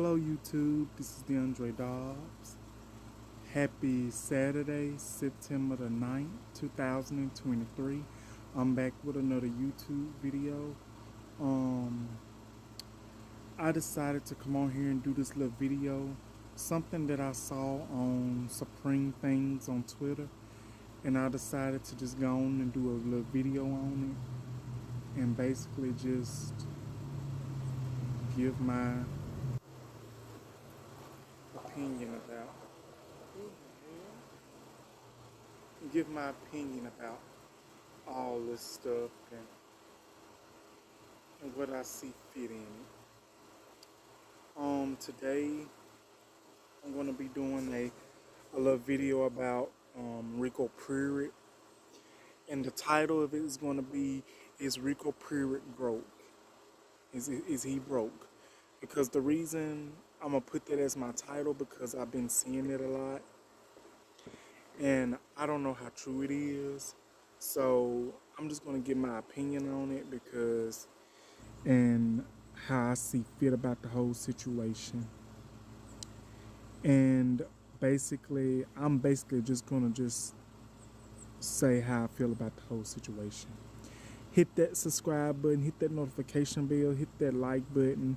Hello YouTube, this is DeAndre Dobbs. Happy Saturday, September the 9th, 2023. I'm back with another YouTube video. I decided to come on here and do this little video. Something that I saw on Supreme Things on Twitter. And I decided to just go on and do a little video on it. And basically just give my opinion about all this stuff and what I see fit in it. Today I'm going to be doing a little video about Rico Pruitt, and the title of it is going to be, is Rico Pruitt broke? Is he broke? Because the reason I'm going to put that as my title, because I've been seeing it a lot and I don't know how true it is. So I'm just going to give my opinion on it and how I see fit about the whole situation. And basically, I'm just going to say how I feel about the whole situation. Hit that subscribe button, hit that notification bell, hit that like button.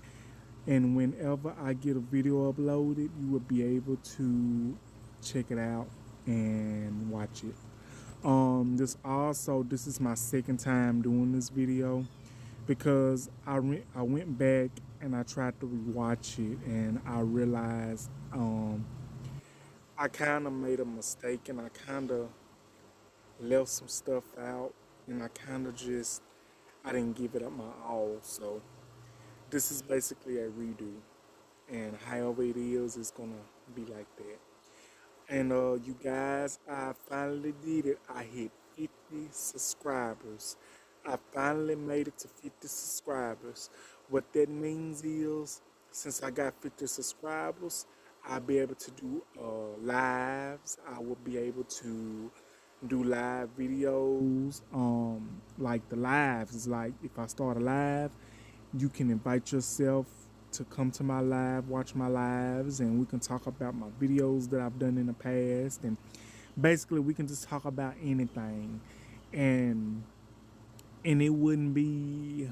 And whenever I get a video uploaded, you will be able to check it out and watch it. This is my second time doing this video, because I went back and I tried to rewatch it, and I realized I kind of made a mistake, and I kind of left some stuff out, and I didn't give it up my all. So this is basically a redo, and however it is, it's gonna be like that. And you guys, I finally did it. I hit 50 subscribers. I finally made it to 50 subscribers. What that means is, since I got 50 subscribers, I'll be able to do lives. I will be able to do live videos. Like the lives is like, if I start a live, you can invite yourself to come to my live, watch my lives, and we can talk about my videos that I've done in the past, and basically we can just talk about anything. And it wouldn't be,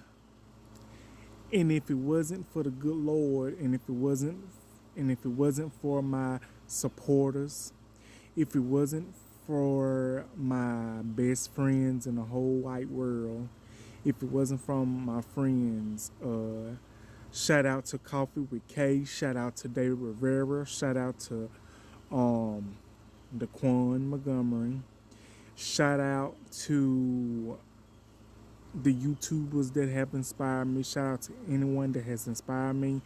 and if it wasn't for the good Lord, and if it wasn't for my supporters, if it wasn't for my best friends in the whole wide world, if it wasn't from my friends, shout out to Coffee with K, shout out to David Rivera, shout out to Daquan Montgomery, shout out to the YouTubers that have inspired me, shout out to anyone that has inspired me.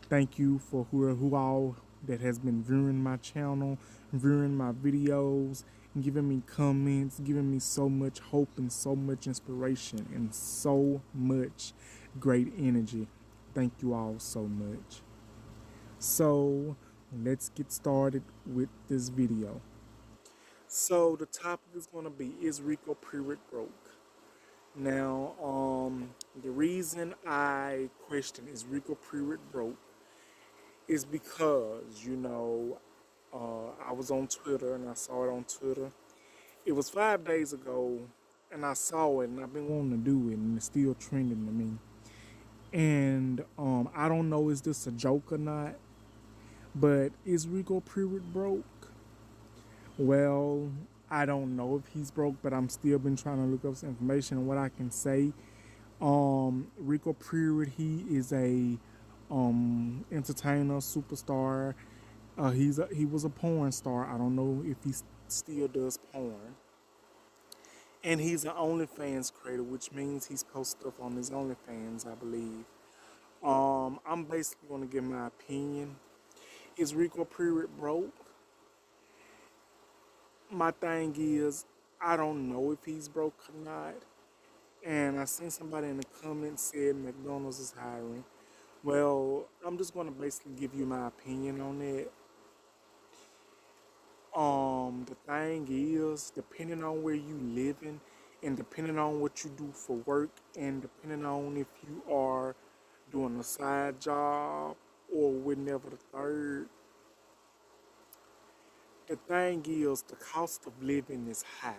Thank you for who all that has been viewing my channel, viewing my videos, and giving me comments, giving me so much hope and so much inspiration and so much great energy. Thank you all so much. So let's get started with this video. So the topic is going to be, is Rico Pruitt broke? Now, the reason I question, is Rico Pruitt broke, is because, I was on Twitter and I saw it on Twitter. It was 5 days ago and I saw it, and I've been wanting to do it, and it's still trending to me. And I don't know, is this a joke or not, but is Rico Pruitt broke? Well, I don't know if he's broke, but I'm still been trying to look up some information. And what I can say, Rico Pruitt, he is a entertainer, superstar. He was a porn star. I don't know if he still does porn. And he's an OnlyFans creator, which means he's posts stuff on his OnlyFans, I believe. I'm basically going to give my opinion. Is Rico Pruitt broke? My thing is, I don't know if he's broke or not. And I seen somebody in the comments said McDonald's is hiring. Well, I'm just going to basically give you my opinion on it. The thing is, depending on where you living, and depending on what you do for work, and depending on if you are doing a side job or whenever the third. The thing is, the cost of living is high.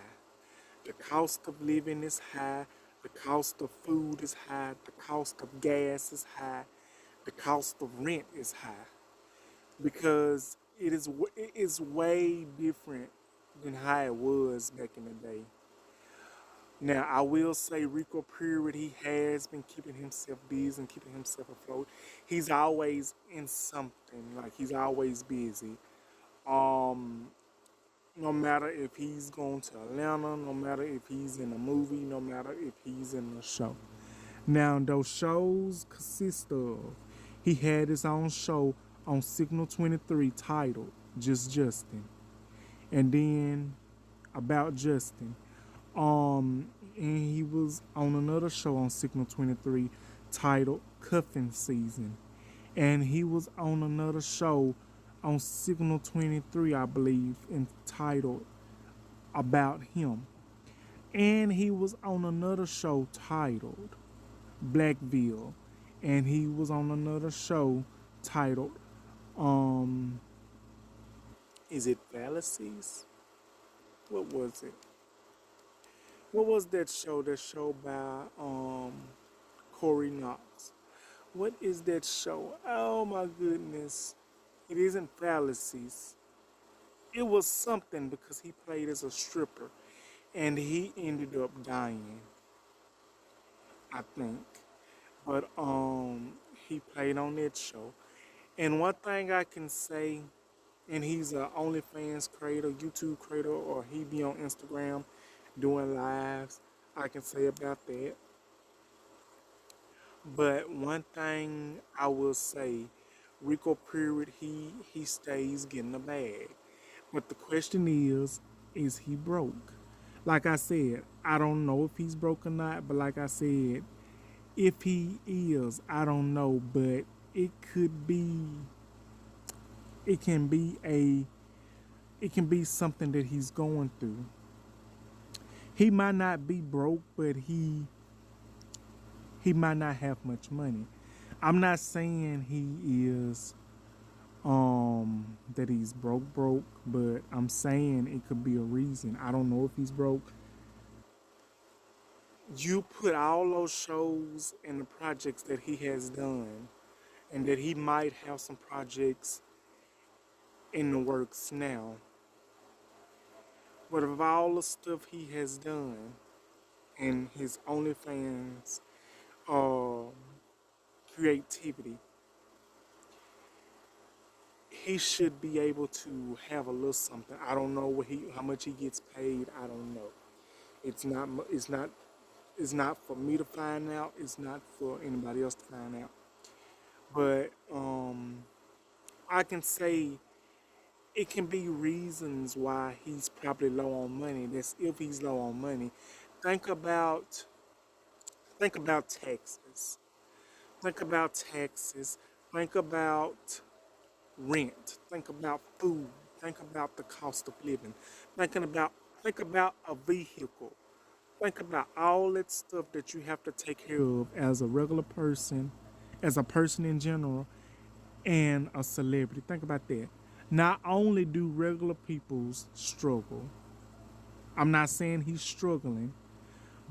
The cost of living is high. The cost of food is high. The cost of gas is high. The cost of rent is high. Because it is way different than how it was back in the day. Now, I will say Rico Pruitt, he has been keeping himself busy and keeping himself afloat. He's always in something, like he's always busy. Um, no matter if he's going to Atlanta, no matter if he's in a movie, no matter if he's in a show. Now, those shows consist of, he had his own show on Signal 23 titled Just Justin. And then about Justin. And he was on another show on Signal 23 titled Cuffing Season. And he was on another show on Signal 23, I believe, entitled About Him. And he was on another show titled Blackville. And he was on another show titled, is it Fallacies? What was it? What was that show? That show by Corey Knox. What is that show? Oh my goodness. It isn't Fallacies. It was something because he played as a stripper and he ended up dying, I think. But he played on that show. And one thing I can say, and he's a OnlyFans creator, YouTube creator, or he be on Instagram doing lives, I can say about that. But one thing I will say, Rico Pruitt, he stays getting a bag. But the question is he broke? Like I said, I don't know if he's broke or not, but like I said, if he is, I don't know, but it could be, it can be something that he's going through. He might not be broke, but he might not have much money. I'm not saying he is that he's broke, but I'm saying it could be a reason. I don't know if he's broke. You put all those shows and the projects that he has done, and that he might have some projects in the works now. But of all the stuff he has done and his OnlyFans creativity, he should be able to have a little something. I don't know how much he gets paid. I don't know. It's not for me to find out. It's not for anybody else to find out. But I can say it can be reasons why he's probably low on money. That's if he's low on money. Think about taxes. Think about taxes. Think about rent. Think about food. Think about the cost of living. Think about a vehicle. Think about all that stuff that you have to take care of as a regular person, as a person in general, and a celebrity. Think about that. Not only do regular peoples struggle, I'm not saying he's struggling,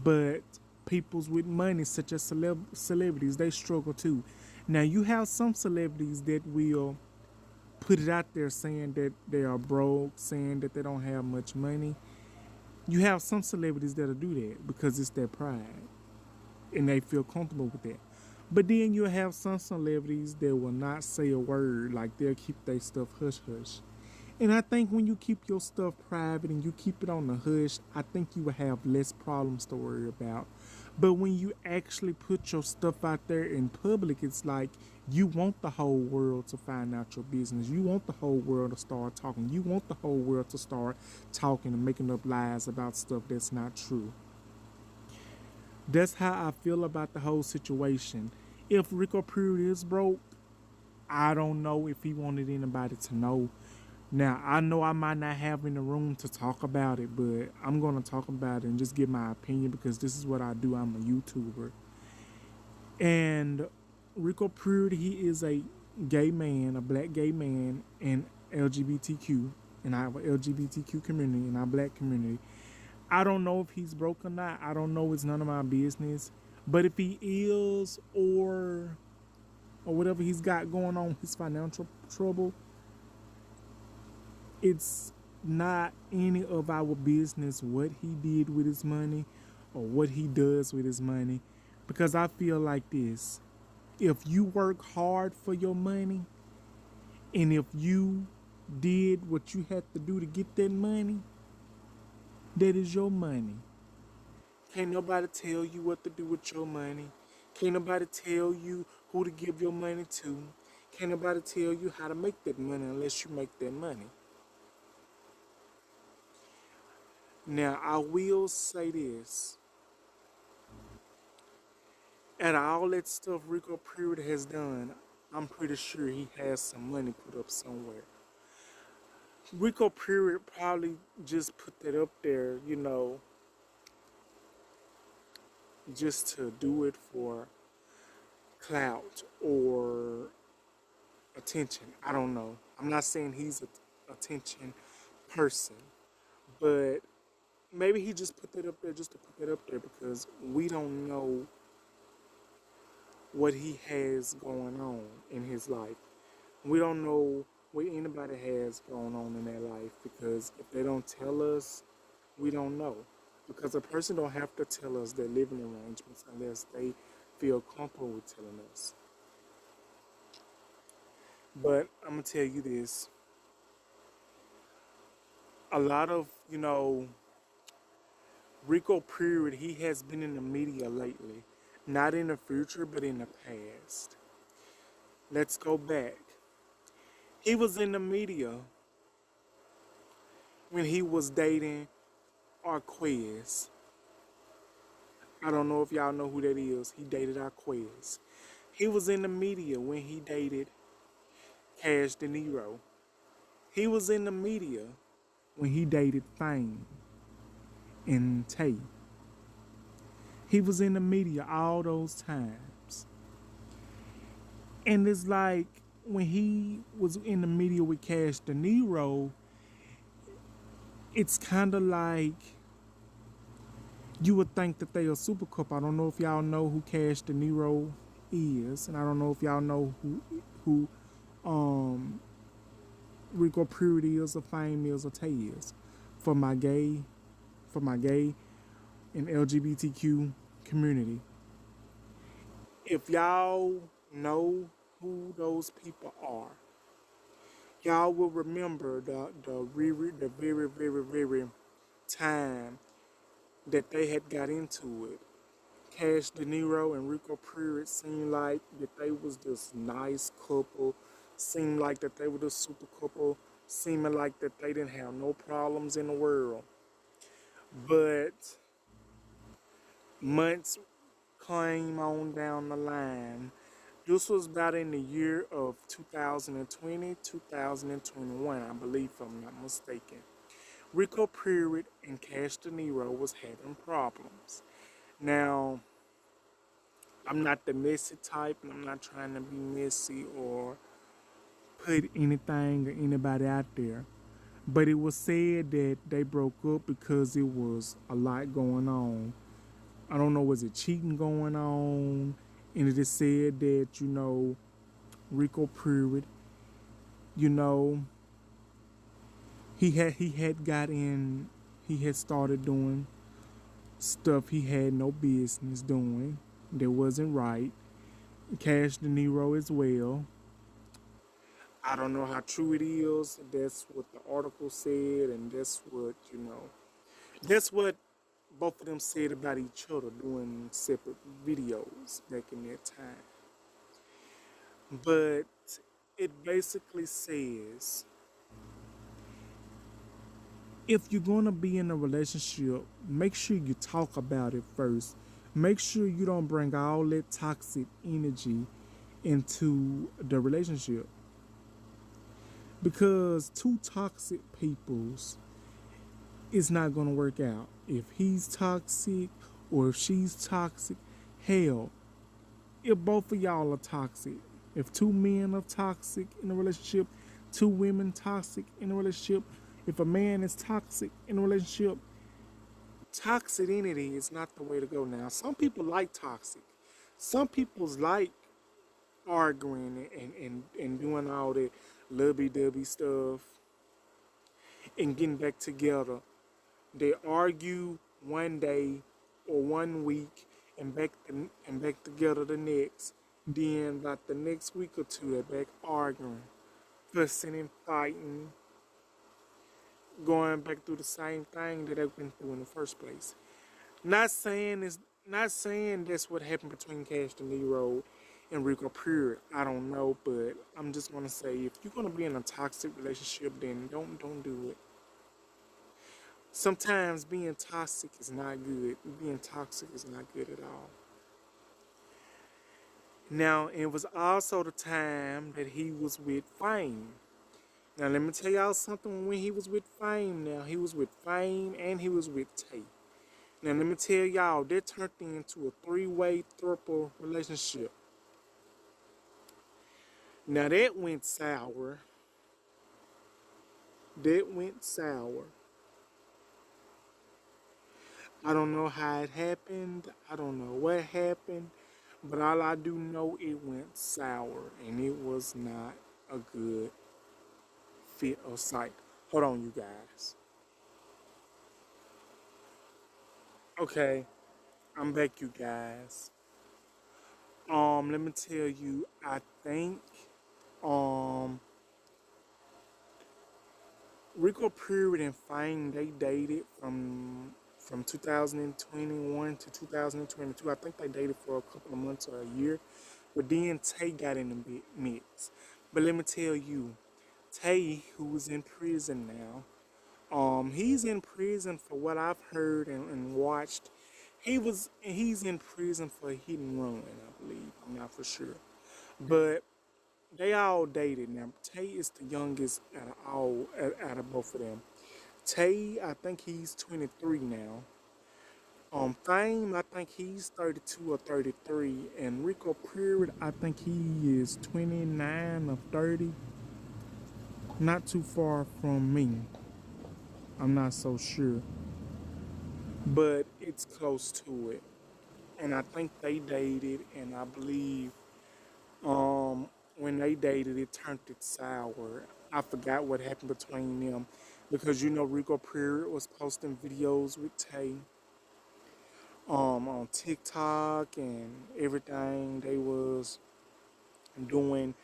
but peoples with money, such as celebrities, they struggle too. Now, you have some celebrities that will put it out there saying that they are broke, saying that they don't have much money. You have some celebrities that'll do that because it's their pride and they feel comfortable with that. But then you'll have some celebrities that will not say a word, like they'll keep their stuff hush hush. And I think when you keep your stuff private and you keep it on the hush, I think you will have less problems to worry about. But when you actually put your stuff out there in public, it's like you want the whole world to find out your business. You want the whole world to start talking. You want the whole world to start talking and making up lies about stuff that's not true. That's how I feel about the whole situation. If Rico Pruitt is broke, I don't know if he wanted anybody to know. Now, I know I might not have in the room to talk about it, but I'm going to talk about it and just give my opinion because this is what I do. I'm a YouTuber. And Rico Pruitt, he is a gay man, a black gay man, and LGBTQ, and I have an LGBTQ community and our black community. I don't know if he's broke or not. I don't know. It's none of my business. But if he is, or whatever he's got going on, his financial trouble, it's not any of our business what he did with his money or what he does with his money. Because I feel like this. If you work hard for your money, and if you did what you had to do to get that money, that is your money. Can't nobody tell you what to do with your money. Can't nobody tell you who to give your money to. Can't nobody tell you how to make that money unless you make that money. Now, I will say this. Out of all that stuff Rico Pruitt has done, I'm pretty sure he has some money put up somewhere. Rico Pruitt probably just put that up there, just to do it for clout or attention. I don't know. I'm not saying he's an attention person, but maybe he just put that up there just to put that up there because we don't know what he has going on in his life. We don't know what anybody has going on in their life because if they don't tell us, we don't know. Because a person don't have to tell us their living arrangements unless they feel comfortable with telling us. But I'm going to tell you this. A lot of, Rico Pruitt, he has been in the media lately. Not in the future, but in the past. Let's go back. He was in the media when he was dating Arquez. I don't know if y'all know who that is. He dated Arquez. He was in the media when he dated Cash De Niro. He was in the media when he dated Fame and Tay. He was in the media all those times. And it's like when he was in the media with Cash De Niro, it's kind of like you would think that they are super couple. I don't know if y'all know who Cash De Niro is, and I don't know if y'all know who Rico Pruitt is, or Fame is, or Tay is. For my gay and LGBTQ community. If y'all know who those people are, y'all will remember the very, very, very time that they had got into it. Cash De Niro and Rico Pruitt seemed like that they was this nice couple, seemed like that they were this super couple, seeming like that they didn't have no problems in the world. But months came on down the line. This was about in the year of 2020, 2021, I believe, if I'm not mistaken. Rico Pruitt and Cash De Niro was having problems. Now, I'm not the messy type, and I'm not trying to be messy or put anything or anybody out there. But it was said that they broke up because it was a lot going on. I don't know, was it cheating going on? And it is said that, Rico Pruitt, he had started doing stuff he had no business doing that wasn't right. Cash De Niro as well. I don't know how true it is. That's what the article said, and that's what both of them said about each other doing separate videos back in that time. But it basically says, if you're going to be in a relationship, make sure you talk about it first. Make sure you don't bring all that toxic energy into the relationship. Because two toxic peoples, it's not going to work out. If he's toxic or if she's toxic, hell, if both of y'all are toxic, If two men are toxic in a relationship, two women toxic in a relationship, if a man is toxic in a relationship, toxicity is not the way to go now. Some people like toxic. Some people's like arguing and doing all that lovey-dovey stuff and getting back together. They argue one day or one week and back together the next. Then about the next week or two they're back arguing, fussing and fighting, going back through the same thing that they've been through in the first place. Not saying it's not saying that's what happened between Cash De Niro and Rico Pruitt. I don't know, but I'm just gonna say if you're gonna be in a toxic relationship, then don't do it. Sometimes being toxic is not good. Being toxic is not good at all. Now it was also the time that he was with Fame. Now let me tell y'all something. When he was with Fame, now he was with Fame and he was with Tay. Now let me tell y'all, that turned into a three-way triple relationship. Now that went sour. That went sour. I don't know how it happened. I don't know what happened. But all I do know, it went sour. And it was not a good fit or sight. Hold on, you guys. Okay, I'm back, you guys. Let me tell you, I think, um, Rico Pruitt and Fame, they dated from 2021 to 2022. I think they dated for a couple of months or a year. But then Tay got in the mix. But let me tell you, Tay, who's in prison now, he's in prison for what I've heard and watched. He's in prison for hit and run, I believe. I'm not for sure. But they all dated now. Tay is the youngest out of both of them. Tay, I think he's 23 now. Fame, I think he's 32 or 33, and Rico Pruitt, I think he is 29 or 30. Not too far from me. I'm not so sure, but it's close to it. And I think they dated, and I believe when they dated, it turned it sour. I forgot what happened between them because you know Rico Pruitt was posting videos with Tay on TikTok and everything. They was doing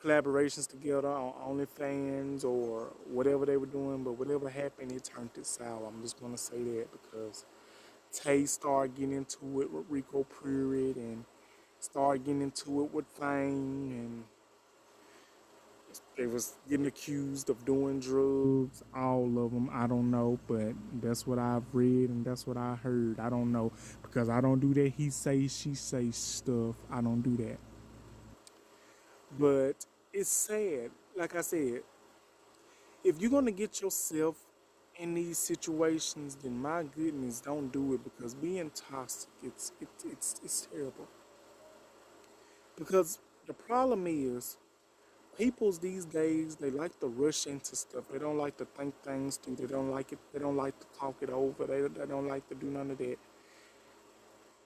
collaborations together on OnlyFans or whatever they were doing, but whatever happened, it turned it sour. I'm just gonna say that because Tay started getting into it with Rico Pruitt and started getting into it with Fame, and they was getting accused of doing drugs. All of them, I don't know, but that's what I've read and that's what I heard. I don't know because I don't do that. He say, she say stuff. I don't do that. But it's sad. Like I said, if you're gonna get yourself in these situations, then my goodness, don't do it because being toxic, it's terrible. Because the problem is, people's these days they like to rush into stuff. They don't like to think things through. They don't like it. They don't like to talk it over. They don't like to do none of that.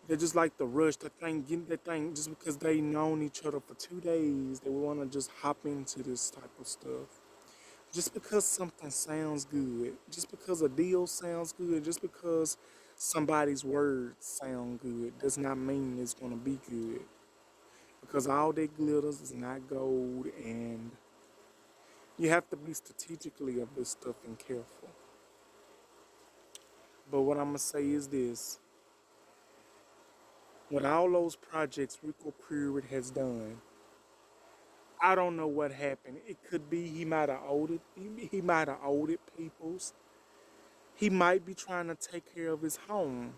They just like to rush the thing, get that thing just because they known each other for 2 days. They want to just hop into this type of stuff. Just because something sounds good, just because a deal sounds good, just because somebody's words sound good, does not mean it's gonna be good. Because all that glitters is not gold, and you have to be strategically of this stuff and careful. But what I'm gonna say is this: with all those projects Rico Pruitt has done, I don't know what happened. It could be he might have owed it. He might have owed it people's. He might be trying to take care of his home.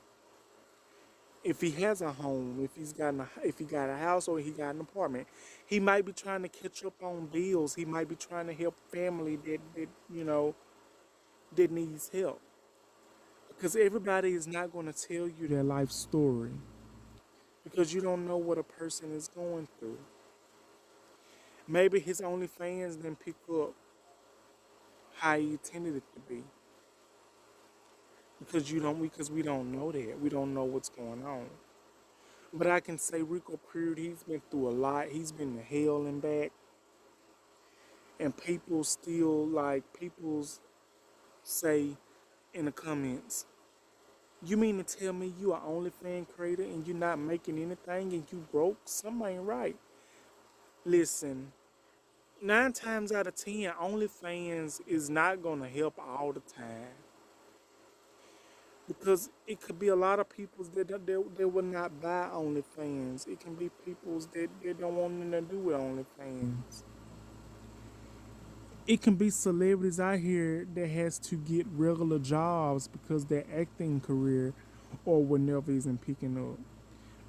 If he has a home, if he got a house or he got an apartment, he might be trying to catch up on bills. He might be trying to help family that that needs help. Because everybody is not going to tell you their life story because you don't know what a person is going through. Maybe his OnlyFans didn't pick up how he intended it to be because we don't know that. We don't know what's going on. But I can say Rico Pruitt, he's been through a lot. He's been to hell and back, and people still people say in the comments, "You mean to tell me you are OnlyFans creator and you're not making anything and you broke? Something ain't right." Listen, 9 times out of 10, OnlyFans is not gonna help all the time because it could be a lot of people that will not buy OnlyFans. It can be people that don't want nothing to do with OnlyFans. It can be celebrities out here that has to get regular jobs because their acting career or whatever isn't picking up.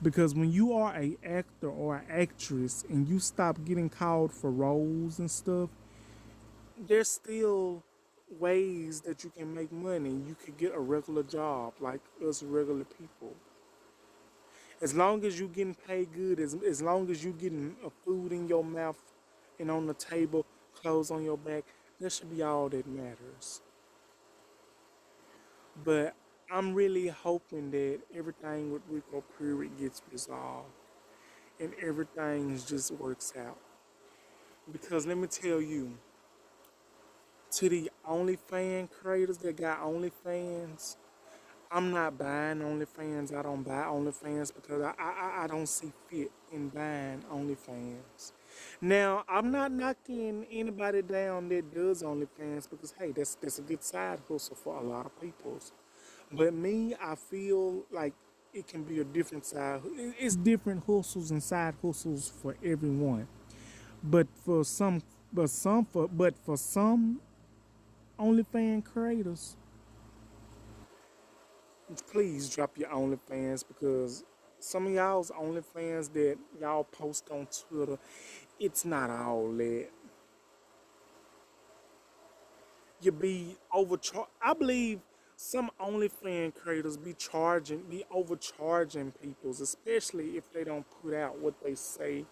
Because when you are a actor or an actress and you stop getting called for roles and stuff, there's still ways that you can make money. You could get a regular job like us regular people. As long as you getting paid good, as long as you getting food in your mouth and on the table, clothes on your back, that should be all that matters. But I'm really hoping that everything with Rico Pruitt gets resolved and everything just works out. Because let me tell you, to the OnlyFans creators that got OnlyFans, I'm not buying OnlyFans. I don't buy OnlyFans because I don't see fit in buying OnlyFans. Now, I'm not knocking anybody down that does OnlyFans because, hey, that's a good side hustle for a lot of people. But me, I feel like it can be a different side. It's different hustles and side hustles for everyone. But for some, but for some OnlyFans creators, please drop your OnlyFans because some of y'all's OnlyFans that y'all post on Twitter, it's not all that. You be overcharged. I believe some OnlyFans creators be overcharging peoples, especially if they don't put out what they say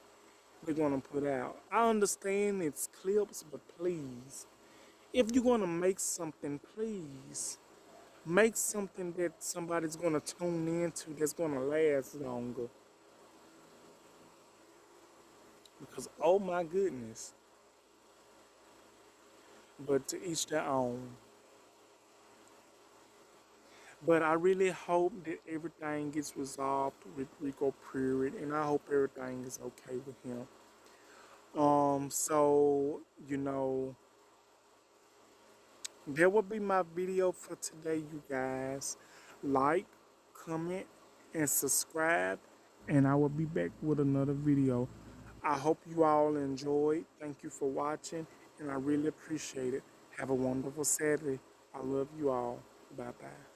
they're gonna put out. I understand it's clips, but please, if you're gonna make something, please make something that somebody's gonna tune into that's gonna last longer. Because oh my goodness. But to each their own. But I really hope that everything gets resolved with Rico Pruitt, and I hope everything is okay with him. So that will be my video for today, you guys. Like, comment, and subscribe, and I will be back with another video. I hope you all enjoyed. Thank you for watching, and I really appreciate it. Have a wonderful Saturday. I love you all. Bye bye.